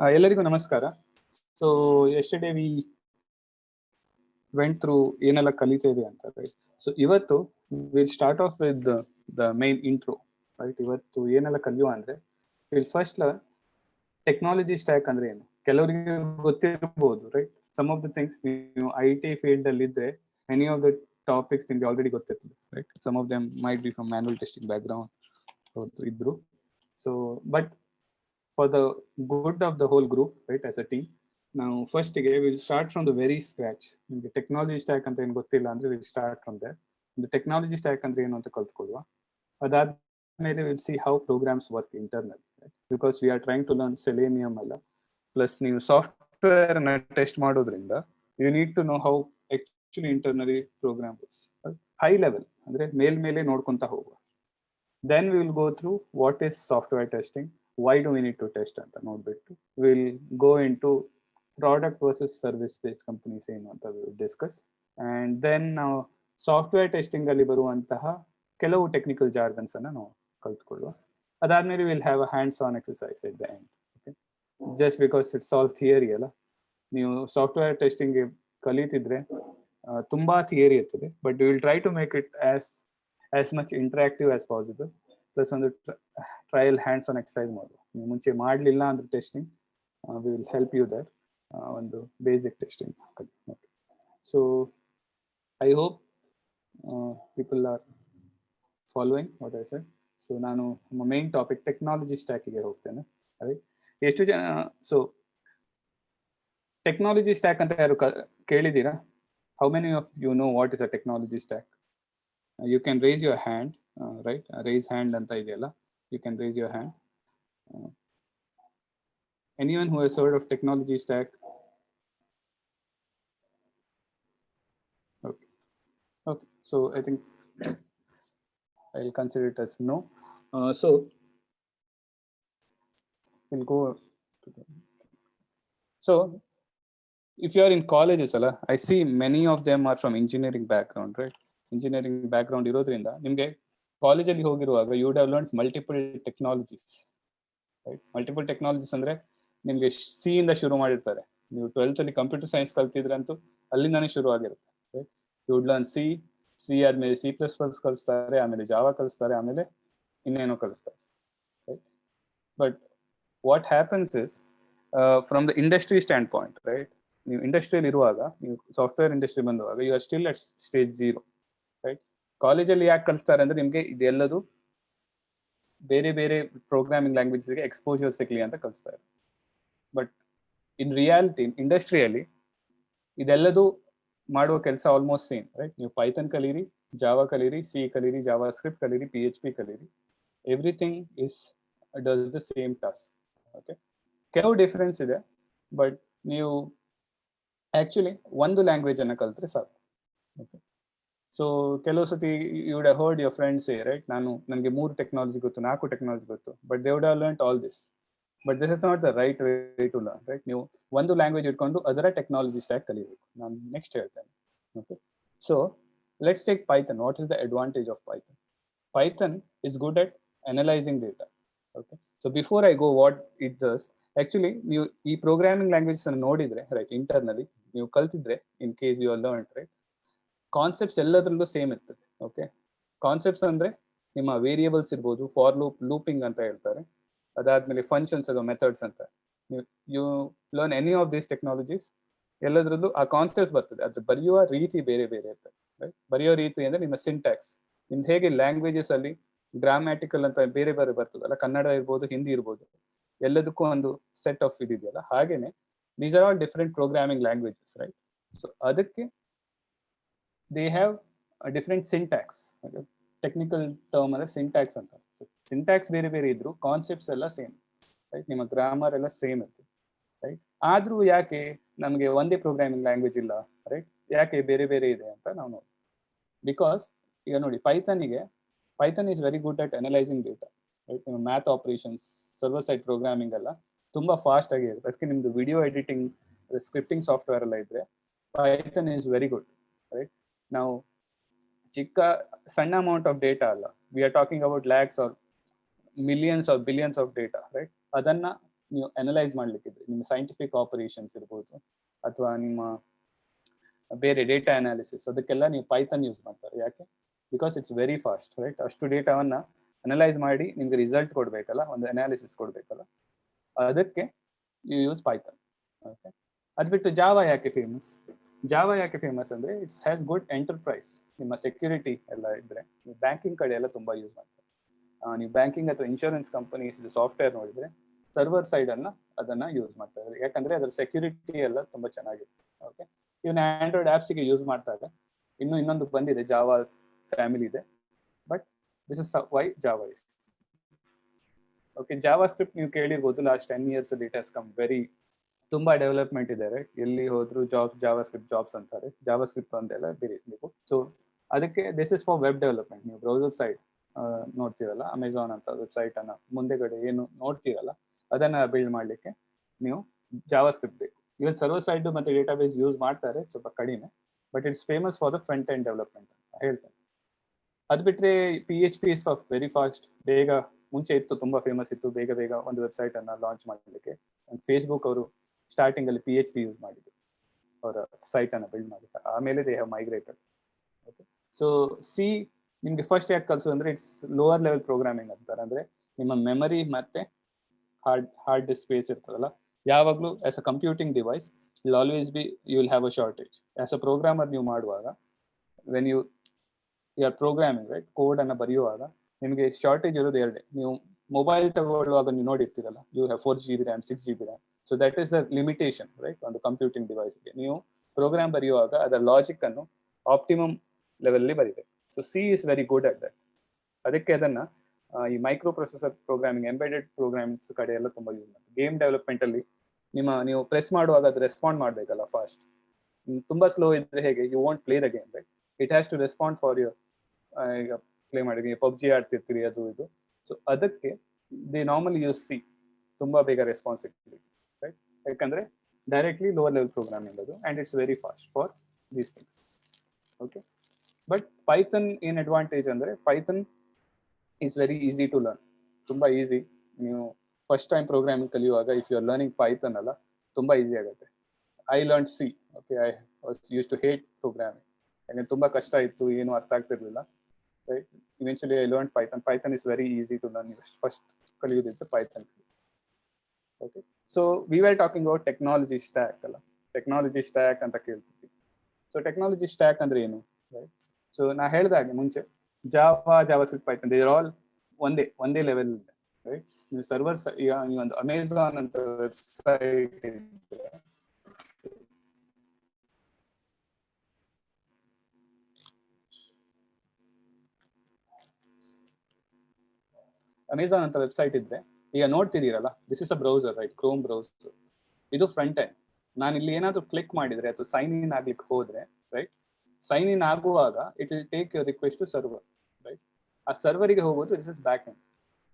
ಎಲ್ಲರಿಗೂ ನಮಸ್ಕಾರ. So yesterday we went through ಏನೆಲ್ಲ ಕಲಿತೇವೆ ಅಂತ, ರೈಟ್? ಸೊ ಇವತ್ತು will start of with the main intro, right? ಇವತ್ತು ಏನೆಲ್ಲ ಕಲಿಯುವ ಅಂದ್ರೆ ವಿಲ್ ಫಸ್ಟ್ ಟೆಕ್ನಾಲಜಿ ಸ್ಟ್ಯಾಕ್ ಅಂದ್ರೆ ಏನು ಕೆಲವರಿಗೆ ಗೊತ್ತಿರಬಹುದು, right? Some of the things ನೀವು IT ಫೀಲ್ಡ್ ಅಲ್ಲಿ ಇದ್ರೆ ಎನಿ ಆಫ್ ದ ಟಾಪಿಕ್ಸ್ ನಿಮ್ಗೆ ಆಲ್ರೆಡಿ ಗೊತ್ತಿರ್ತದೆ, right? Some of them might be from manual testing background ಇದ್ರು. So but for the good of the whole group, right, as a team, now first we'll start from the very scratch. The technology stack anta ಏನು ಗೊತ್ತಿಲ್ಲ ಅಂದ್ರೆ we'll start from there. The technology stack ಅಂದ್ರೆ ಏನು ಅಂತ ಕಲ್ತ್ಕೊಳ್ಳುವ. ಅದಾದ್ಮೇಲೆ we'll see how programs work internally, right? Because we are trying to learn Selenium ಅಲ್ಲ, plus ನೀವು software ಅನ್ನ ಟೆಸ್ಟ್ ಮಾಡೋದ್ರಿಂದ you need to know how actually internally program works, high level ಅಂದ್ರೆ ಮೇಲ್ಮೇಲೆ ನೋಡ್ಕೊಂತ ಹೋಗುವ. Then we will go through what is software testing, why do we need to test anta nodbittu we'll go into product versus service based companies ಏನು ಅಂತ we will discuss. And then now software testing ಅಲ್ಲಿ ಬರುವಂತಹ ಕೆಲವು technical ಜಾರ್ಗನ್ಸ್ ಅನ್ನು ನಾವು ಕಲ್ತ್ಕೊಳ್ಳುವ. ಅದಾದ್ಮೇಲೆ we'll have a hands on exercise at the end, okay? Just because it's all theory ಅಲ್ಲ, ನೀವು ಸಾಫ್ಟ್ವೇರ್ ಟೆಸ್ಟಿಂಗ್ ಕಲಿತಿದ್ರೆ ತುಂಬಾ ಥಿಯರಿ ಇರ್ತದೆ, but we will try to make it as much interactive as possible. Plus ಒಂದು trial hands on exercise ಮಾಡುವ. ನೀವು ಮುಂಚೆ ಮಾಡಲಿಲ್ಲ ಅಂದ್ರೆ testing we will help you there, ಒಂದು basic testing. So I hope people are following what I said. So ನಾನು ನಮ್ಮ main topic technology ಸ್ಟ್ಯಾಕಿಗೆ ಹೋಗ್ತೇನೆ. ರೈಟ್? ಎಷ್ಟು ಜನ ಸೊ ಟೆಕ್ನಾಲಜಿ ಸ್ಟ್ಯಾಕ್ ಅಂತ ಯಾರು ಕೇಳಿದ್ದೀರಾ? How many of you know what is a technology stack? You can raise your hand, right? Raise hand anta ideyalla, you can raise your hand. Anyone who has heard of technology stack? Okay, okay, so I think I'll consider it as no. So we'll go to the... So if you are in colleges alla, I see many of them are from engineering background, right? Engineering background ಇರೋದ್ರಿಂದ ನಿಮಗೆ ಕಾಲೇಜಲ್ಲಿ ಹೋಗಿರುವಾಗ you would have learned multiple technologies, right? Multiple technologies ಅಂದ್ರೆ ನಿಮಗೆ C ಇಂದ ಶುರು ಮಾಡಿರ್ತಾರೆ. ನೀವು 12th ಅಲ್ಲಿ ಕಂಪ್ಯೂಟರ್ ಸೈನ್ಸ್ ಕಲ್ತಿದ್ರಂತೂ ಅಲ್ಲಿಂದಾನೇ ಶುರು ಆಗಿರುತ್ತೆ, right? You would learn C ಆದ್ಮೇಲೆ C++ ಕಲಿಸ್ತಾರೆ, ಆಮೇಲೆ ಜಾವಾ ಕಲಿಸ್ತಾರೆ, ಆಮೇಲೆ ಇನ್ನೇನೋ ಕಲಿಸ್ತಾರೆ, right? But what happens is from the industry standpoint, right? ನೀವು ಇಂಡಸ್ಟ್ರಿಯಲ್ಲಿ ಇರುವಾಗ, ನೀವು ಸಾಫ್ಟ್ವೇರ್ ಇಂಡಸ್ಟ್ರಿ ಬಂದುವಾಗ you are still at stage 0, right? ಕಾಲೇಜಲ್ಲಿ ಯಾಕೆ ಕಲಿಸ್ತಾರೆ ಅಂದ್ರೆ ನಿಮಗೆ ಇದೆಲ್ಲದು ಬೇರೆ ಬೇರೆ ಪ್ರೋಗ್ರಾಮಿಂಗ್ ಲ್ಯಾಂಗ್ವೇಜಸ್ಗೆ ಎಕ್ಸ್ಪೋಜರ್ ಸಿಗ್ಲಿ ಅಂತ ಕಲಿಸ್ತಾರೆ. ಬಟ್ ಇನ್ ರಿಯಾಲಿಟಿ ಇಂಡಸ್ಟ್ರಿಯಲ್ಲಿ ಇದೆಲ್ಲದು ಮಾಡುವ ಕೆಲಸ ಆಲ್ಮೋಸ್ಟ್ ಸೇಮ್, ರೈಟ್? ನೀವು ಪೈಥನ್ ಕಲೀರಿ, ಜಾವಾ ಕಲೀರಿ, ಸಿ ಕಲೀರಿ, ಜಾವಾ ಸ್ಕ್ರಿಪ್ಟ್ ಕಲೀರಿ, PHP ಕಲೀರಿ, everything does the same task, okay? ಕೆಲವು ಡಿಫರೆನ್ಸ್ ಇದೆ, ಬಟ್ ನೀವು ಆಕ್ಚುಲಿ ಒಂದು ಲ್ಯಾಂಗ್ವೇಜ್ ಅನ್ನ ಕಲಿತ್ರೆ ಸಾಕು, ಓಕೆ? ಸೊ ಕೆಲವು ಸತಿ you would have heard your friends say, right, ನನಗೆ 3 ಟೆಕ್ನಾಲಜಿ ಗೊತ್ತು, 4 ಟೆಕ್ನಾಲಜಿ ಗೊತ್ತು, but they would have learned all this. But this is not the right way to learn, right? ನೀವು ಒಂದು ಲ್ಯಾಂಗ್ವೇಜ್ ಇಟ್ಕೊಂಡು ಅದರ ಟೆಕ್ನಾಲಜಿ ಸ್ಟ್ಯಾಕ್ ಕಲಿಬೇಕು. ನಾನು ನೆಕ್ಸ್ಟ್ ಹೇಳ್ತೇನೆ, okay? So let's take Python. What is the advantage of Python? Python is good at analyzing data, okay? So before I go what it does, actually ನೀವು ಈ programming languages ಅನ್ನು ನೋಡಿದ್ರೆ, right, internally ನೀವು ಕಲ್ತಿದ್ರೆ, in case you are learned, right, concepts ಎಲ್ಲದರಲ್ಲೂ same ಇರ್ತದೆ, okay? Concepts ಅಂದ್ರೆ ನಿಮ್ಮ ವೇರಿಯೇಬಲ್ಸ್ ಇರ್ಬೋದು, ಫಾರ್ ಲೂಪಿಂಗ್ ಅಂತ ಹೇಳ್ತಾರೆ, ಅದಾದ್ಮೇಲೆ ಫಂಕ್ಷನ್ಸ್ ಅಥವಾ ಮೆಥಡ್ಸ್ ಅಂತ. You learn any of these technologies, ಎಲ್ಲದರಲ್ಲೂ ಆ ಕಾನ್ಸೆಪ್ಟ್ ಬರ್ತದೆ. ಅದು ಬರೆಯುವ ರೀತಿ ಬೇರೆ ಬೇರೆ ಇರ್ತದೆ, ರೈಟ್? ಬರೆಯೋ ರೀತಿ ಅಂದ್ರೆ ನಿಮ್ಮ ಸಿಂಟ್ಯಾಕ್ಸ್, ನಿಮ್ದು ಹೇಗೆ ಲ್ಯಾಂಗ್ವೇಜಸ್ ಅಲ್ಲಿ ಗ್ರಾಮ್ಯಾಟಿಕಲ್ ಅಂತ ಬೇರೆ ಬೇರೆ ಬರ್ತದಲ್ಲ, ಕನ್ನಡ ಇರ್ಬೋದು, ಹಿಂದಿ ಇರ್ಬೋದು, ಎಲ್ಲದಕ್ಕೂ ಒಂದು ಸೆಟ್ ಆಫ್ ಇದೆಯಲ್ಲ, ಹಾಗೇನೆ these are all different programming languages, right? So ಅದಕ್ಕೆ they have different syntax. Technical term ಅಂದ್ರೆ ಸಿಂಟ್ಯಾಕ್ಸ್ ಅಂತ. ಸಿಂಟ್ಯಾಕ್ಸ್ ಬೇರೆ ಬೇರೆ ಇದ್ರು ಕಾನ್ಸೆಪ್ಟ್ಸ್ ಎಲ್ಲ ಸೇಮ್, ರೈಟ್? ನಿಮ್ಮ ಗ್ರಾಮರ್ ಎಲ್ಲ ಸೇಮ್ ಇರ್ತದೆ, ರೈಟ್? ಆದ್ರೂ ಯಾಕೆ ನಮಗೆ ಒಂದೇ ಪ್ರೋಗ್ರಾಮಿಂಗ್ ಲ್ಯಾಂಗ್ವೇಜ್ ಇಲ್ಲ, ರೈಟ್? ಯಾಕೆ ಬೇರೆ ಬೇರೆ ಇದೆ ಅಂತ ನಾವು ನೋಡಿ. ಬಿಕಾಸ್ ಈಗ ನೋಡಿ, Python is very good at analysing data, right? ನಿಮ್ಮ math operations, server side programming ಎಲ್ಲ ತುಂಬಾ ಫಾಸ್ಟ್ ಆಗಿ ಇರುತ್ತೆ. ಅದಕ್ಕೆ ನಿಮ್ದು ವಿಡಿಯೋ ಎಡಿಟಿಂಗ್, ಸ್ಕ್ರಿಪ್ಟಿಂಗ್ ಸಾಫ್ಟ್ವೇರ್ ಎಲ್ಲ ಇದ್ರೆ Python is very good, right? ನಾವು ಸಣ್ಣ ಅಮೌಂಟ್ ಆಫ್ ಡೇಟಾ ಅಲ್ಲ, we are talking about lakhs or millions or billions of data, right? ಅದನ್ನ ನೀವು ಅನಲೈಸ್ ಮಾಡ್ಲಿಕ್ಕಿದ್ರೆ, ನಿಮ್ಮ ಸೈಂಟಿಫಿಕ್ ಆಪರೇಷನ್ಸ್ ಇರ್ಬೋದು ಅಥವಾ ನಿಮ್ಮ ಬೇರೆ ಡೇಟಾ ಅನಾಲಿಸಿಸ್, ಅದಕ್ಕೆಲ್ಲ ನೀವು ಪೈಥಾನ್ ಯೂಸ್ ಮಾಡ್ತಾರೆ. ಯಾಕೆ? Because it's very fast, right? ಅಷ್ಟು ಡೇಟಾವನ್ನ ಅನಲೈಸ್ ಮಾಡಿ ನಿಮ್ಗೆ ರಿಸಲ್ಟ್ ಕೊಡ್ಬೇಕಲ್ಲ, ಒಂದು ಅನಾಲಿಸಿಸ್ ಕೊಡ್ಬೇಕಲ್ಲ, ಅದಕ್ಕೆ ಯು ಯೂಸ್ ಪೈಥಾನ್. ಓಕೆ, ಅದು ಬಿಟ್ಟು ಜಾವಾ ಯಾಕೆ ಫೇಮಸ್? ಜಾವಾ ಯಾಕೆ ಫೇಮಸ್ ಅಂದ್ರೆ ಇಟ್ಸ್ ಹ್ಯಾಸ್ ಗುಡ್ ಎಂಟರ್ಪ್ರೈಸ್. ನಿಮ್ಮ ಸೆಕ್ಯೂರಿಟಿ ಎಲ್ಲ ಇದ್ರೆ, ನೀವು ಬ್ಯಾಂಕಿಂಗ್ ಕಡೆ ಎಲ್ಲ ತುಂಬಾ ಯೂಸ್ ಮಾಡ್ತಾರೆ. ನೀವು ಬ್ಯಾಂಕಿಂಗ್ ಅಥವಾ ಇನ್ಶೂರೆನ್ಸ್ ಕಂಪನೀಸ್ ಸಾಫ್ಟ್ವೇರ್ ನೋಡಿದ್ರೆ ಸರ್ವರ್ ಸೈಡ್ ಅನ್ನ ಅದನ್ನ ಯೂಸ್ ಮಾಡ್ತಾರೆ. ಯಾಕಂದ್ರೆ ಅದ್ರ ಸೆಕ್ಯೂರಿಟಿ ಎಲ್ಲ ತುಂಬಾ ಚೆನ್ನಾಗಿರುತ್ತೆ. ಓಕೆ, ಇವನ್ನ ಆಂಡ್ರಾಯ್ಡ್ ಆಪ್ಸ್ಗೆ ಯೂಸ್ ಮಾಡ್ತಾರೆ. ಇನ್ನೊಂದು ಬಂದಿದೆ, ಜಾವಾ ಫ್ಯಾಮಿಲಿ ಇದೆ, but this is why Java is. Okay, JavaScript ನೀವು ಕೇಳಿರ್ಬೋದು, last 10 years it has come very, ತುಂಬಾ ಡೆವಲಪ್ಮೆಂಟ್ ಇದೆ. ಎಲ್ಲಿ ಹೋದ್ರು ಜಾವಾ ಸ್ಕ್ರಿಪ್ಟ್ ಜಾಬ್ಸ್ ಅಂತಾರೆ, ಜಾವಾ ಸ್ಕ್ರಿಪ್ಟ್ ಅಂತೆಲ್ಲ ಬೇರೆ ನೀವು. ಸೊ ಅದಕ್ಕೆ this is for web development. ನೀವು ಬ್ರೌಸರ್ ಸೈಡ್ ನೋಡ್ತೀರಲ್ಲ, ಅಮೆಝಾನ್ ಅಂತ ವೆಬ್ಸೈಟ್ ಅನ್ನ ಮುಂದೆಗಡೆ ಏನು ನೋಡ್ತೀರಲ್ಲ, ಅದನ್ನ ಬಿಲ್ಡ್ ಮಾಡ್ಲಿಕ್ಕೆ ನೀವು ಜಾವಾ ಸ್ಕ್ರಿಪ್ಟ್ ಬೇಕು. ಇವನ್ ಸರ್ವರ್ ಸೈಡ್ ಮತ್ತೆ ಡೇಟಾಬೇಸ್ ಯೂಸ್ ಮಾಡ್ತಾರೆ, ಸ್ವಲ್ಪ ಕಡಿಮೆ, but it's famous for the front end development ಅಂತ ಹೇಳ್ತೇನೆ. ಅದು ಬಿಟ್ರೆ PHP ಇಸ್ ವೆರಿ ಫಾಸ್ಟ್. ಬೇಗ ಮುಂಚೆ ಇತ್ತು, ತುಂಬಾ ಫೇಮಸ್ ಇತ್ತು, ಬೇಗ ಒಂದು ವೆಬ್ಸೈಟ್ ಅನ್ನ ಲಾಂಚ್ ಮಾಡಲಿಕ್ಕೆ. ಫೇಸ್ಬುಕ್ ಅವರು ಸ್ಟಾರ್ಟಿಂಗ್ ಅಲ್ಲಿ PHP ಯೂಸ್ ಮಾಡಿದ್ರು ಅವರ ಸೈಟ್ ಅನ್ನ ಬಿಲ್ಡ್ ಮಾಡಲಿಕ್ಕೆ. ಆಮೇಲೆ they have migrated. Okay, so C ನಿಮ್ಗೆ ಫಸ್ಟ್ ಯಾಕೆ ಕಲ್ಸು ಅಂದ್ರೆ ಇಟ್ಸ್ ಲೋವರ್ ಲೆವೆಲ್ ಪ್ರೋಗ್ರಾಮಿಂಗ್ ಅಂತಾರೆ. ಅಂದ್ರೆ ನಿಮ್ಮ ಮೆಮರಿ ಮತ್ತೆ ಹಾರ್ಡ್ ಡಿಸ್ಕ್ ಸ್ಪೇಸ್ ಇರ್ತದಲ್ಲ, ಯಾವಾಗಲೂ as a computing device will always be, you will have a shortage. As a programmer ನೀವು ಮಾಡುವಾಗ, when you are programming, right, code ಅನ್ನ ಬರೆಯುವಾಗ ನಿಮಗೆ ಶಾರ್ಟೇಜ್ ಇರೋದು ಎರಡೇ. ನೀವು ಮೊಬೈಲ್ ತಗೊಳ್ಳುವಾಗ ನೀವು ನೋಡಿರ್ತೀರಲ್ಲ, you have 4 GB RAM, 6 GB RAM. So that is the limitation, right, ಒಂದು ಕಂಪ್ಯೂಟಿಂಗ್ ಡಿವೈಸ್ಗೆ. ನೀವು ಪ್ರೋಗ್ರಾಮ್ ಬರೆಯುವಾಗ ಅದರ ಲಾಜಿಕ್ ಅನ್ನು ಆಪ್ಟಿಮಮ್ ಲೆವೆಲ್ ಬರೀಬೇಕು. So C is very good at that. ಅದಕ್ಕೆ ಅದನ್ನ ಈ microprocessor programming, embedded programmings ಕಡೆ ಎಲ್ಲ ತುಂಬಾ ಯೂಸ್ ಮಾಡ್ತಾರೆ. ಗೇಮ್ ಡೆವಲಪ್ಮೆಂಟ್ ಅಲ್ಲಿ ನೀವು ಪ್ರೆಸ್ ಮಾಡುವಾಗ ಅದು ರೆಸ್ಪಾಂಡ್ ಮಾಡಬೇಕಲ್ಲ ಫಾಸ್ಟ್. ತುಂಬಾ ಸ್ಲೋ ಇದ್ರೆ ಹೇಗೆ, you want play the game, right? It has to respond for your, ಈಗ ಪ್ಲೇ ಮಾಡಿ ಪಬ್ಜಿ ಆಡ್ತಿರ್ತೀರಿ ಅದು ಇದು. ಸೊ ಅದಕ್ಕೆ ದೇ ನಾರ್ಮಲಿ ಯೂಸ್ ಸಿ, ತುಂಬಾ ಬೇಗ ರೆಸ್ಪಾನ್ಸ್ ಸಿಗ್ತೀವಿ, ರೈಟ್? ಯಾಕಂದ್ರೆ ಡೈರೆಕ್ಟ್ಲಿ ಲೋವರ್ ಲೆವೆಲ್ ಪ್ರೋಗ್ರಾಮಿಂಗ್ ಅದು, and it's very fast for these things. Okay, but Python ಏನ್ ಅಡ್ವಾಂಟೇಜ್ ಅಂದ್ರೆ, Python is very easy to learn. ತುಂಬಾ ಈಸಿ. ನೀವು ಫಸ್ಟ್ ಟೈಮ್ ಪ್ರೋಗ್ರಾಮಿಂಗ್ ಕಲಿಯುವಾಗ if you are learning Python ಅಲ್ಲ, ತುಂಬಾ ಈಸಿ ಆಗುತ್ತೆ. I learn C. Okay, I use to hate programming. ಯಾಕಂದ್ರೆ ತುಂಬಾ ಕಷ್ಟ ಇತ್ತು, ಏನು ಅರ್ಥ ಆಗ್ತಿರ್ಲಿಲ್ಲ, right? Eventually I learn Python. Python is very easy to learn. First ಕಲಿಯೋದಿತ್ತು Python. Okay, so we are talking about technology stack ಅಲ್ಲ, ಟೆಕ್ನಾಲಜಿ ಸ್ಟ್ಯಾಕ್ ಅಂತ ಕೇಳ್ತೀವಿ. ಸೊ ಟೆಕ್ನಾಲಜಿ ಸ್ಟ್ಯಾಕ್ ಅಂದ್ರೆ ಏನು, ರೈಟ್? ಸೊ ನಾ ಹೇಳಿದಾಗೆ ಮುಂಚೆ, Java script, Python, they are all ಒಂದೇ ಲೆವೆಲ್ ಇದೆ, ರೈಟ್? ನೀವು ಸರ್ವರ್ಸ್, ಈಗ ನೀವೊಂದು ಅಮೆಝಾನ್ ಅಂತ ವೆಬ್ಸೈಟ್ ಇದ್ರೆ, ಅಮೆಝಾನ್ ಅಂತ ವೆಬ್ಸೈಟ್ ಇದ್ರೆ, ಈಗ ನೋಡ್ತಿದ್ದೀರಲ್ಲ, this is a browser, right? Chrome browser. ಇದು ಫ್ರಂಟ್ ಎಂಡ್. ನಾನು ಇಲ್ಲಿ ಏನಾದ್ರು ಕ್ಲಿಕ್ ಮಾಡಿದ್ರೆ ಅಥವಾ ಸೈನ್ ಇನ್ ಆಗ್ಲಿಕ್ಕೆ ಹೋದ್ರೆ, ರೈಟ್, ಸೈನ್ ಇನ್ ಆಗುವಾಗ it will take your request to server, right? ಆ ಸರ್ವರಿಗೆ ಹೋಗೋದು this is back end.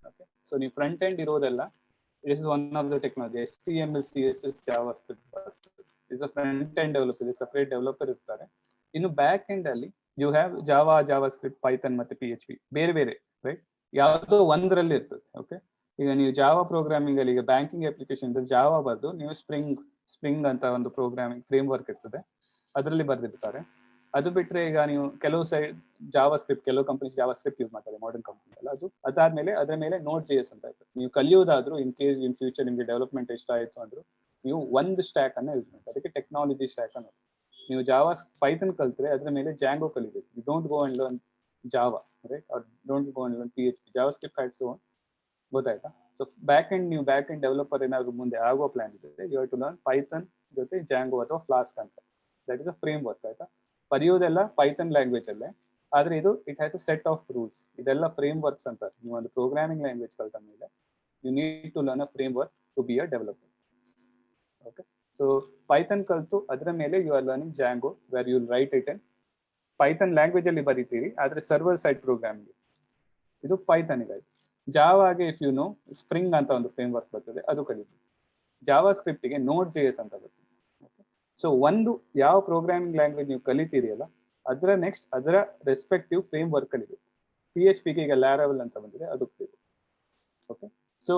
Okay, so ನೀವು ಫ್ರಂಟ್ ಎಂಡ್ ಇರೋದೆಲ್ಲ, this is one of the technology. HTML, CSS, JavaScript is a front end developer, separate developer ಇರ್ತಾರೆ. ಇನ್ನು back end ಅಲ್ಲಿ you have JavaScript, Python ಮತ್ತೆ PHP, ಬೇರೆ, right? ಯಾವುದೋ ಒಂದರಲ್ಲಿ ಇರ್ತದೆ. ಓಕೆ, ಈಗ ನೀವು ಜಾವಾ ಪ್ರೋಗ್ರಾಮಿಂಗ್ ಅಲ್ಲಿ, ಈಗ ಬ್ಯಾಂಕಿಂಗ್ ಅಪ್ಲಿಕೇಶನ್ ಜಾವಾ ಬರೆದು ನೀವು ಸ್ಪ್ರಿಂಗ್ ಅಂತ ಒಂದು ಪ್ರೋಗ್ರಾಮಿಂಗ್ ಫ್ರೇಮ್ ವರ್ಕ್ ಇರ್ತದೆ, ಅದರಲ್ಲಿ ಬರೆದಿರ್ತಾರೆ. ಅದು ಬಿಟ್ರೆ ಈಗ ನೀವು ಕೆಲವು ಸೈಡ್ ಜಾವಾಸ್ಕ್ರಿಪ್ಟ್, ಕೆಲವು ಕಂಪನೀಸ್ ಜಾವಾಸ್ಕ್ರಿಪ್ಟ್ ಯೂಸ್ ಮಾಡ್ತಾರೆ, ಮಾಡರ್ನ್ ಕಂಪನಿ ಎಲ್ಲ. ಅದಾದ್ಮೇಲೆ ಅದರ ಮೇಲೆ Node.js ಅಂತ ಇರ್ತದೆ. ನೀವು ಕಲಿಯೋದಾದ್ರೂ, ಇನ್ ಕೇಸ್ ಇನ್ ಫ್ಯೂಚರ್ ನಿಮಗೆ ಡೆವಲಪ್ಮೆಂಟ್ ಇಷ್ಟ ಆಯ್ತು ಅಂದ್ರೂ, ನೀವು ಒಂದು ಸ್ಟ್ಯಾಕ್ ಅನ್ನ ಯೂಸ್ ಮಾಡ್ತಾರೆ. ಅದಕ್ಕೆ ಟೆಕ್ನಾಲಜಿ ಸ್ಟ್ಯಾಕ್ ಅನ್ನೋದು. ನೀವು ಪೈಥಾನ್ ಕಲ್ತ್ರೆ ಅದ್ರ ಮೇಲೆ ಜಾಂಗೋ ಕಲಿಬೇಕು. You don't go and learn Java, right? Or don't go and learn PHP. JavaScript has own, ಗೊತ್ತಾಯ್ತಾ? ಸೊ ಬ್ಯಾಕ್ ಎಂಡ್ ಡೆವಲಪರ್ ಏನಾದ್ರು ಮುಂದೆ ಆಗೋ ಪ್ಲಾನ್ ಇದೆ, you have to learn Python ಜೊತೆ ಜಾಂಗೋ ಅಥವಾ ಫ್ಲಾಸ್ಕ್ ಅಂತ. That is a framework, ಆಯ್ತಾ? ಬರೆಯೋದೆಲ್ಲ ಪೈಥಾನ್ ಲ್ಯಾಂಗ್ವೇಜ್ ಅಲ್ಲೇ, ಆದ್ರೆ ಇದು it has a set of rules. ಇದೆಲ್ಲ ಫ್ರೇಮ್ ವರ್ಕ್ಸ್ ಅಂತಾರೆ. ನೀವು ಒಂದು ಪ್ರೋಗ್ರಾಮಿಂಗ್ ಲ್ಯಾಂಗ್ವೇಜ್ ಕಲ್ತ ಮೇಲೆ you need to learn a framework to be a developer. Okay, so Python ಕಲ್ತು ಅದರ ಮೇಲೆ you are learning Django, where you write it in Python language ಅಲ್ಲಿ ಬರೀತೀರಿ, ಆದ್ರೆ ಸರ್ವರ್ ಸೈಡ್ ಪ್ರೋಗ್ರಾಮಿಂಗ್ ಇದು ಪೈಥಾನ್ ಇದೆ. ಜಾವಾಗೆ ಇಫ್ ಯು ನೋ ಸ್ಪ್ರಿಂಗ್ ಅಂತ ಒಂದು ಫ್ರೇಮ್ ವರ್ಕ್ ಬರ್ತದೆ, ಅದು ಕಲಿತೀವಿ. ಜಾವಾ ಸ್ಕ್ರಿಪ್ಟಿಗೆ Node.js ಅಂತ ಬರ್ತದೆ. ಸೊ ಒಂದು ಯಾವ ಪ್ರೋಗ್ರಾಮಿಂಗ್ ಲ್ಯಾಂಗ್ವೇಜ್ ನೀವು ಕಲಿತೀರಿ ಅಲ್ಲ, ಅದರ ರೆಸ್ಪೆಕ್ಟಿವ್ ಫ್ರೇಮ್ ವರ್ಕ್ ಕಲಿಬೇಕು. PHP ಗೆ ಈಗ ಲ್ಯಾರವೆಲ್ ಅಂತ ಬಂದಿದೆ, ಅದು ಬೇಕು. ಓಕೆ, ಸೊ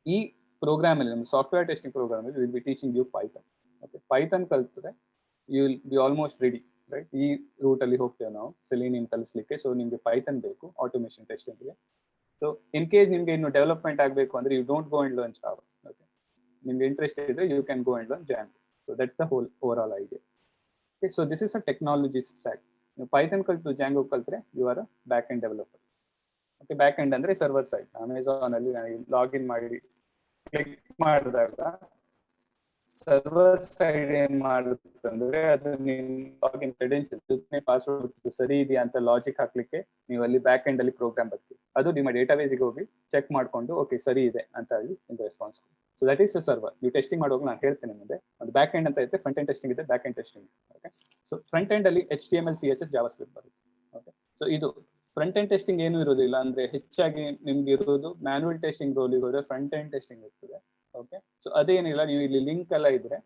ಈ ಪ್ರೋಗ್ರಾಮಲ್ಲಿ ನಿಮ್ಮ ಸಾಫ್ಟ್ವೇರ್ ಟೆಸ್ಟಿಂಗ್ ಪ್ರೋಗ್ರಾಮಲ್ಲಿ will be teaching you Python. Okay, Python ಕಲ್ತ್ರೆ you will be almost ready, right? ಈ ರೂಟಲ್ಲಿ ಹೋಗ್ತೇವೆ ನಾವು ಸೆಲೆನಿಯಂ ಕಲಿಸ್ಲಿಕ್ಕೆ. ಸೊ ನಿಮಗೆ ಪೈಥನ್ ಬೇಕು ಆಟೋಮೇಷನ್ ಟೆಸ್ಟಿಂಗ್ಗೆ. ಸೊ ಇನ್ ಕೇಸ್ ನಿಮಗೆ ಇನ್ನು ಡೆವಲಪ್ಮೆಂಟ್ ಆಗಬೇಕು ಅಂದ್ರೆ you don't go and learn Java. Okay, ನಿಮ್ಗೆ ಇಂಟ್ರೆಸ್ಟ್ ಇದ್ರೆ you can go and learn Django. So that's the whole overall idea. Okay, so this is a technology stack. ನೀವು Python ಕಲ್ತು Django ಕಲ್ತ್ರೆ you are a back end developer. Okay, back end ಅಂದ್ರೆ server side. Amazon ಅಲ್ಲಿ login ಮಾಡಿ click ಮಾಡಿದಾಗ server side ಏನ್ ಮಾಡುತ್ತೆ ಅಂದ್ರೆ ಅದು ನಿಮ್ಮ ಲಾಗಿನ್ ಕ್ರೆಡೆನ್ಷಿಯಲ್ಸ್ ಪಾಸ್ವರ್ಡ್ ಸರಿ ಇದೆಯಾ ಅಂತ ಲಾಜಿಕ್ ಹಾಕ್ಲಿಕ್ಕೆ ನೀವು ಅಲ್ಲಿ ಬ್ಯಾಕ್ ಎಂಡ್ ಅಲ್ಲಿ ಪ್ರೋಗ್ರಾಮ್ ಬರ್ತೀವಿ. ಅದು ನಿಮ್ಮ ಡೇಟಾಬೇಸ್ಗೆ ಹೋಗಿ ಚೆಕ್ ಮಾಡ್ಕೊಂಡು ಓಕೆ ಸರಿ ಇದೆ ಅಂತ ಹೇಳಿ ನಿಮ್ಗೆ response. So that is server. ನೀವು ಟೆಸ್ಟಿಂಗ್ ಮಾಡುವಾಗ ನಾನು ಹೇಳ್ತೇನೆ ಮುಂದೆ. ಒಂದು ಬ್ಯಾಕ್ ಎಂಡ್ ಅಂತ ಇರುತ್ತೆ, ಫ್ರಂಟ್ ಎಂಡ್ ಟೆಸ್ಟಿಂಗ್ ಇದೆ, back end testing. Okay, so front end ಅಲ್ಲಿ HTML CSS ಜಾವಾಸ್ಕ್ರಿಪ್ಟ್ ಬರುತ್ತೆ. ಓಕೆ, ಸೊ ಇದು ಫ್ರಂಟ್ ಎಂಡ್ ಟೆಸ್ಟಿಂಗ್ ಏನು ಇರೋದಿಲ್ಲ. ಅಂದ್ರೆ ಹೆಚ್ಚಾಗಿ ನಿಮ್ಗೆ ಇರೋದು ಮ್ಯಾನ್ಯುವಲ್ ಟೆಸ್ಟಿಂಗ್ ರೋಲಿಗೆ ಹೋದ್ರೆ ಫ್ರಂಟ್ ಎಂಡ್ ಟೆಸ್ಟಿಂಗ್ ಇರ್ತದೆ. ಓಕೆ, ಸೊ ಅದೇನಿಲ್ಲ, ನೀವು ಇಲ್ಲಿ ಲಿಂಕ್ ಎಲ್ಲ ಇದ್ರೆ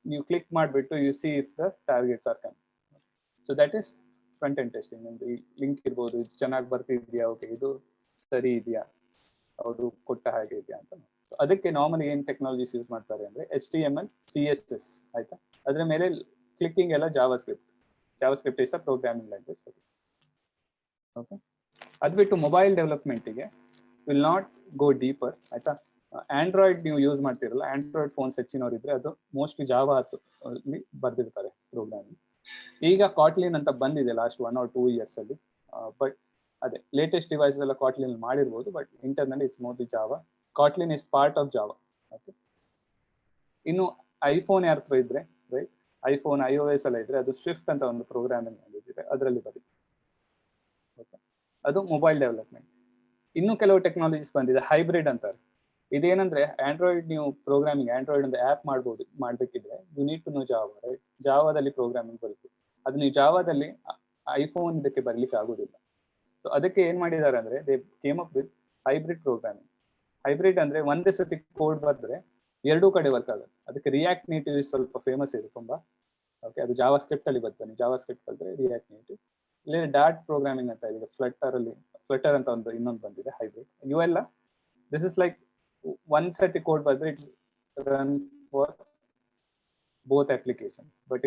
ನೀವು ಕ್ಲಿಕ್ ಮಾಡಿಬಿಟ್ಟು U C if the targets are coming. So that is front end testing. ಅಂದ್ರೆ ಲಿಂಕ್ ಇರ್ಬೋದು, ಇದು ಚೆನ್ನಾಗಿ ಬರ್ತಿದ್ಯಾ, ಓಕೆ ಇದು ಸರಿ ಇದೆಯಾ, ಅವರು ಕೊಟ್ಟ ಹಾಗೆ ಇದೆಯಾ ಅಂತ. ಅದಕ್ಕೆ ನಾರ್ಮಲಿ ಏನ್ ಟೆಕ್ನಾಲಜೀಸ್ ಯೂಸ್ ಮಾಡ್ತಾರೆ ಅಂದ್ರೆ HTML CSS, ಆಯ್ತಾ? ಅದ್ರ ಮೇಲೆ ಕ್ಲಿಕ್ಕಿಂಗ್ ಎಲ್ಲ JavaScript is a programming language. Okay, ಅದು ಬಿಟ್ಟು ಮೊಬೈಲ್ ಡೆವಲಪ್ಮೆಂಟಿಗೆ ವಿಲ್ ನಾಟ್ ಗೋ ಡೀಪರ್, ಆಯ್ತಾ? ಆಂಡ್ರಾಯ್ಡ್ ನೀವು ಯೂಸ್ ಮಾಡ್ತಿರಲ್ಲ, ಆಂಡ್ರಾಯ್ಡ್ ಫೋನ್ಸ್ ಹೆಚ್ಚಿನವ್ರು ಇದ್ರೆ ಅದು ಮೋಸ್ಟ್ಲಿ ಜಾವಾ ಅಲ್ಲಿ ಬರ್ದಿರ್ತಾರೆ ಪ್ರೋಗ್ರಾಮಿಂಗ್. ಈಗ ಕಾಟ್ಲಿನ್ ಅಂತ ಬಂದಿದೆ ಲಾಸ್ಟ್ 1 or 2 years ಅಲ್ಲಿ. ಬಟ್ ಅದೇ ಲೇಟೆಸ್ಟ್ ಡಿವೈಸ್ ಎಲ್ಲ ಕಾಟ್ಲಿನ್ ಮಾಡಿರ್ಬೋದು, but internal is mostly Java. Kotlin is part of Java. Okay, ಇನ್ನು ಐಫೋನ್ ಯಾರ ಹತ್ರ ಇದ್ರೆ, ರೈಟ್, ಐಫೋನ್ iOS ಎಲ್ಲ ಇದ್ರೆ ಅದು ಸ್ವಿಫ್ಟ್ ಅಂತ ಒಂದು ಪ್ರೋಗ್ರಾಮಿಂಗ್ ಲ್ಯಾಂಗ್ವೇಜ್ ಇದೆ, ಅದರಲ್ಲಿ ಬರೀ. ಓಕೆ, ಅದು ಮೊಬೈಲ್ ಡೆವಲಪ್ಮೆಂಟ್. ಇನ್ನು ಕೆಲವು ಟೆಕ್ನಾಲಜೀಸ್ ಬಂದಿದೆ, ಹೈಬ್ರಿಡ್ ಅಂತಾರೆ. ಇದೇನಂದ್ರೆ ಆಂಡ್ರಾಯ್ಡ್ ನೀವು ಪ್ರೋಗ್ರಾಮಿಂಗ್, ಆಂಡ್ರಾಯ್ಡ್ ಒಂದು ಆ್ಯಪ್ ಮಾಡ್ಬೇಕಿದ್ರೆ you need to know Java, right? ಜಾವಾದಲ್ಲಿ ಪ್ರೋಗ್ರಾಮಿಂಗ್ ಬರುತ್ತೆ. ಅದು ನೀವು ಜಾವಾದಲ್ಲಿ ಐಫೋನ್ ಇದಕ್ಕೆ ಬರ್ಲಿಕ್ಕೆ ಆಗೋದಿಲ್ಲ. ಸೊ ಅದಕ್ಕೆ ಏನ್ ಮಾಡಿದ್ದಾರೆ ಅಂದ್ರೆ they came up with hybrid programming. Hybrid ಅಂದ್ರೆ ಒಂದೇ ಸತಿ ಕೋಡ್ ಬರೆದ್ರೆ ಎರಡೂ ಕಡೆ ವರ್ಕ್ ಆಗುತ್ತೆ. ಅದಕ್ಕೆ ರಿಯಾಕ್ಟ್ ನೇಟಿವ್ ಸ್ವಲ್ಪ ಫೇಮಸ್ ಇದೆ ತುಂಬಾ. ಓಕೆ, ಅದು ಜಾವಾ ಸ್ಕ್ರಿಪ್ಟ್ ಅಲ್ಲಿ ಬರ್ತದೆ. ಜಾವಾ ಸ್ಕ್ರಿಪ್ಟ್ ಕಲ್ತ್ರೆ ರಿಯಾಕ್ಟ್ ನೇಟಿವ್. ಇಲ್ಲಿ ಡಾಟ್ ಪ್ರೋಗ್ರಾಮಿಂಗ್ ಅಂತ ಇದೆ, ಫ್ಲಟರ್ ಅಂತ ಒಂದು ಇನ್ನೊಂದು ಬಂದಿದೆ ಹೈಬ್ರಿಡ್. ಇವೆಲ್ಲ this is like one set code ಬರೆದ್ರೆ it run for both application. But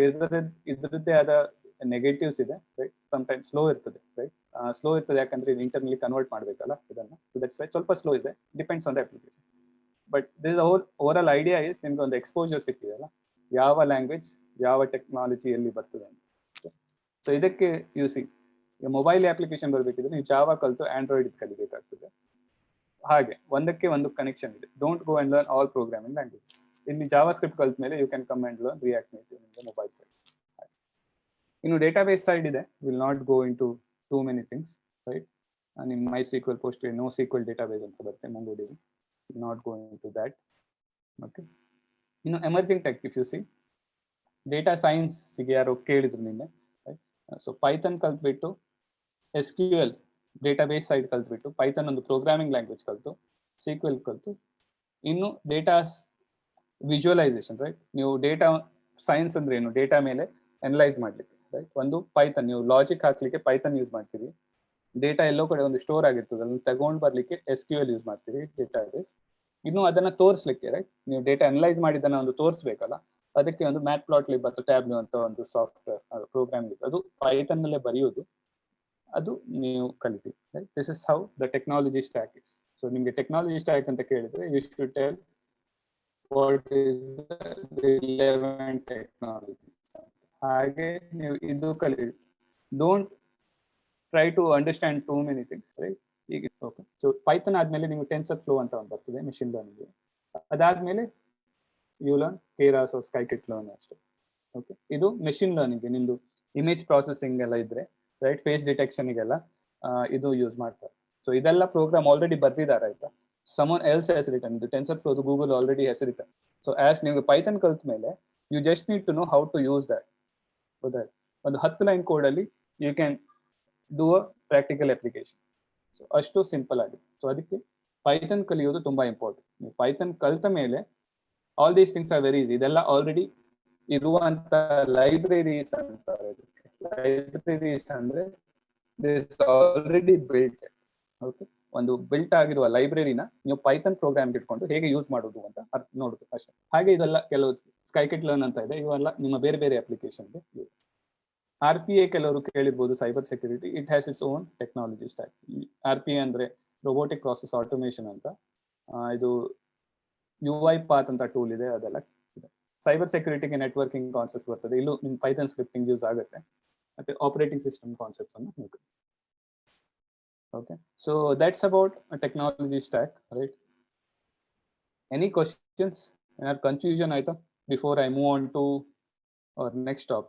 ಇದರದ್ದೇ ಆದ ನೆಗೆಟಿವ್ಸ್ ಇದೆ, ರೈಟ್? ಸಮ್ಟೈಮ್ಸ್ ಸ್ಲೋ ಇರ್ತದೆ, ರೈಟ್? ಸ್ಲೋ ಇರ್ತದೆ ಯಾಕಂದ್ರೆ ಇಂಟರ್ನಲಿ ಕನ್ವರ್ಟ್ ಮಾಡ್ಬೇಕಲ್ಲ ಇದನ್ನ. ದಟ್ಸ್ ವೈ ಸ್ವಲ್ಪ ಸ್ಲೋ ಇದೆ, depends on the application. But this overall idea is ನಿಮ್ಗೆ ಒಂದು ಎಕ್ಸ್ಪೋಜರ್ ಸಿಕ್ಕಿದೆಯಲ್ಲ, ಯಾವ ಲ್ಯಾಂಗ್ವೇಜ್ ಯಾವ ಟೆಕ್ನಾಲಜಿ ಎಲ್ಲಿ ಬರ್ತದೆ ಅಂತ. ಸೊ ಇದಕ್ಕೆ ಯು ಸಿ ಮೊಬೈಲ್ ಅಪ್ಲಿಕೇಶನ್ ಬರಬೇಕಿದ್ರೆ ನೀವು ಜಾವಾ ಕಲ್ತು ಆಂಡ್ರಾಯ್ಡ್ ಕಲಿಬೇಕಾಗ್ತದೆ. ಹಾಗೆ ಒಂದಕ್ಕೆ ಒಂದು ಕನೆಕ್ಷನ್ ಇದೆ. Don't go and learn all programming language. ಇಲ್ಲಿ ಜಾವಾ ಸ್ಕ್ರಿಪ್ಟ್ ಕಲ್ತ ಮೇಲೆ you can come and learn React Native in the mobile side. ಇನ್ನು ಡೇಟಾಬೇಸ್ ಸೈಡ್ ಇದೆ, will not go into too many things, right? ನಿಮ್ಮ MySQL post NoSQL database ಅಂತ ಬರುತ್ತೆ, MongoDB. Will not go into that. Okay, ಇನ್ನು emerging tech if you see, data ಸೈನ್ಸ್ಗೆ ಯಾರೋ ಕೇಳಿದ್ರು ನಿನ್ನೆ, right? So Python ಕಲ್ತ್ಬಿಟ್ಟು SQL database side ಕಲ್ತ್ಬಿಟ್ಟು Python ಒಂದು programming language ಕಲ್ತು SQL ಕಲ್ತು ಇನ್ನು ಡೇಟಾ ವಿಜುವಲೈಸೇಷನ್, ರೈಟ್? ನೀವು ಡೇಟಾ ಸೈನ್ಸ್ ಅಂದ್ರೆ ಏನು, ಡೇಟಾ ಮೇಲೆ ಅನಲೈಸ್ ಮಾಡ್ಲಿಕ್ಕೆ, ರೈಟ್? ಒಂದು ಪೈಥನ್ ನೀವು ಲಾಜಿಕ್ ಹಾಕ್ಲಿಕ್ಕೆ ಪೈಥನ್ ಯೂಸ್ ಮಾಡ್ತೀವಿ. ಡೇಟಾ ಎಲ್ಲೋ ಕಡೆ ಒಂದು ಸ್ಟೋರ್ ಆಗಿರ್ತದೆ, ಅದನ್ನ ತಗೊಂಡು ಬರ್ಲಿಕ್ಕೆ SQL ಯೂಸ್ ಮಾಡ್ತೀವಿ, ಡೇಟಾಬೇಸ್. ಇನ್ನು ಅದನ್ನ ತೋರಿಸ್ಲಿಕ್ಕೆ, ರೈಟ್? ನೀವು ಡೇಟಾ ಅನಲೈಸ್ ಮಾಡಿದ್ದನ್ನ ಒಂದು ತೋರಿಸ್ಬೇಕಲ್ಲ, ಅದಕ್ಕೆ ಒಂದು ಮ್ಯಾಟ್ಪ್ಲಾಟ್ಲಿಬ್ ಅಥವಾ ಟ್ಯಾಬ್ಲ್ಯೂ ಅಂತ ಒಂದು ಸಾಫ್ಟ್ವೇರ್ ಪ್ರೋಗ್ರಾಮಿಂಗ್ ಇದೆ, ಅದು ಪೈಥನ್ ನಲ್ಲೇ ಬರೆಯೋದು. ಅದು ನೀವು ಕಲಿತೀವಿ, right? This is how the technology stack is. So ನಿಮಗೆ ಟೆಕ್ನಾಲಜಿ ಸ್ಟ್ಯಾಕ್ ಅಂತ ಕೇಳಿದ್ರೆ you should tell what is the relevant technologies. ಹಾಗೆ ನೀವು ಇದು ಕಲಿ. Don't try to understand too many things, right? ಈಗ ಓಕೆ, ಸೊ ಪೈಥನ್ ಆದ್ಮೇಲೆ ನೀವು ಟೆನ್ಸರ್ ಫ್ಲೋ ಅಂತ ಒಂದು ಬರ್ತದೆ ಮೆಷಿನ್ ಲರ್ನಿಂಗ್. ಅದಾದ್ಮೇಲೆ you learn Keras scikit learn ಅಷ್ಟೇ. ಓಕೆ, ಇದು ಮೆಷಿನ್ ಲರ್ನಿಂಗ್. ನಿಮ್ದು ಇಮೇಜ್ ಪ್ರಾಸೆಸಿಂಗ್ ಎಲ್ಲ ಇದ್ರೆ, ರೈಟ್, ಫೇಸ್ ಡಿಟೆಕ್ಷನ್ಗೆಲ್ಲ ಇದು ಯೂಸ್ ಮಾಡ್ತಾರೆ. ಸೊ ಇದೆಲ್ಲ ಪ್ರೋಗ್ರಾಮ್ ಆಲ್ರೆಡಿ ಬರ್ದಿದ್ದಾರೆ, ಆಯ್ತಾ? Someone else has written. ಇದು TensorFlow Google already has written. So as ನೀವು ಪೈಥನ್ ಕಲ್ತ ಮೇಲೆ you just need to know how to use that. ಗೊತ್ತಾಯ್ತು? ಒಂದು 10 ಲೈನ್ ಕೋಡ್ ಅಲ್ಲಿ you can do a practical application. So ಅಷ್ಟು simple ಆಗಿದೆ. So ಅದಕ್ಕೆ ಪೈಥನ್ ಕಲಿಯೋದು ತುಂಬಾ ಇಂಪಾರ್ಟೆಂಟ್. ನೀವು ಪೈಥನ್ ಕಲ್ತ ಮೇಲೆ all these things are very easy. ಇದೆಲ್ಲ ಆಲ್ರೆಡಿ ಇರುವಂತ ಲೈಬ್ರರೀಸ್ ಅಂತಾರೆ. ಲೈಬ್ರರೀಸ್ ಅಂದ್ರೆ ದಿಸ್ ಆಲ್ರೆಡಿ ಬಿಲ್ಟ್. ಓಕೆ, ಒಂದು ಬಿಲ್ಟ್ ಆಗಿರುವ ಲೈಬ್ರರಿನ ನೀವು ಪೈಥಾನ್ ಪ್ರೋಗ್ರಾಮ್ ಇಟ್ಕೊಂಡು ಹೇಗೆ ಯೂಸ್ ಮಾಡೋದು ಅಂತ ನೋಡುದು ಅಷ್ಟೇ. ಹಾಗೆ ಇದೆಲ್ಲ ಕೆಲವು ಸ್ಕೈಕಿಟ್ ಲರ್ನ್ ಅಂತ ಇದೆ, ಇವೆಲ್ಲ ನಿಮ್ಮ ಬೇರೆ ಬೇರೆ ಅಪ್ಲಿಕೇಶನ್ಗೆ. RPA ಕೆಲವರು ಕೇಳಿರ್ಬೋದು, cyber security. It has its own technology stack. RPA ಅಂದ್ರೆ ರೋಬೋಟಿಕ್ ಪ್ರಾಸೆಸ್ ಆಟೋಮೇಷನ್ ಅಂತ. ಇದು UI ಪಾತ್ ಅಂತ ಟೂಲ್ ಇದೆ, ಅದೆಲ್ಲ ಇದೆ. ಸೈಬರ್ ಸೆಕ್ಯೂರಿಟಿಗೆ ನೆಟ್ವರ್ಕಿಂಗ್ ಕಾನ್ಸೆಪ್ಟ್ ಬರ್ತದೆ, ಇಲ್ಲೂ ನಿಮ್ ಪೈಥಾನ್ ಸ್ಕ್ರಿಪ್ಟಿಂಗ್ ಯೂಸ್ ಆಗುತ್ತೆ. ಮತ್ತೆ ಆಪರೇಟಿಂಗ್ ಸಿಸ್ಟಮ್ ಕಾನ್ಸೆಪ್ಟ್ಸ್ ಅನ್ನು ನೋಡ್ತೀವಿ. Okay, so that's about a technology stack, right? Any questions or confusion item before I move on to our next topic?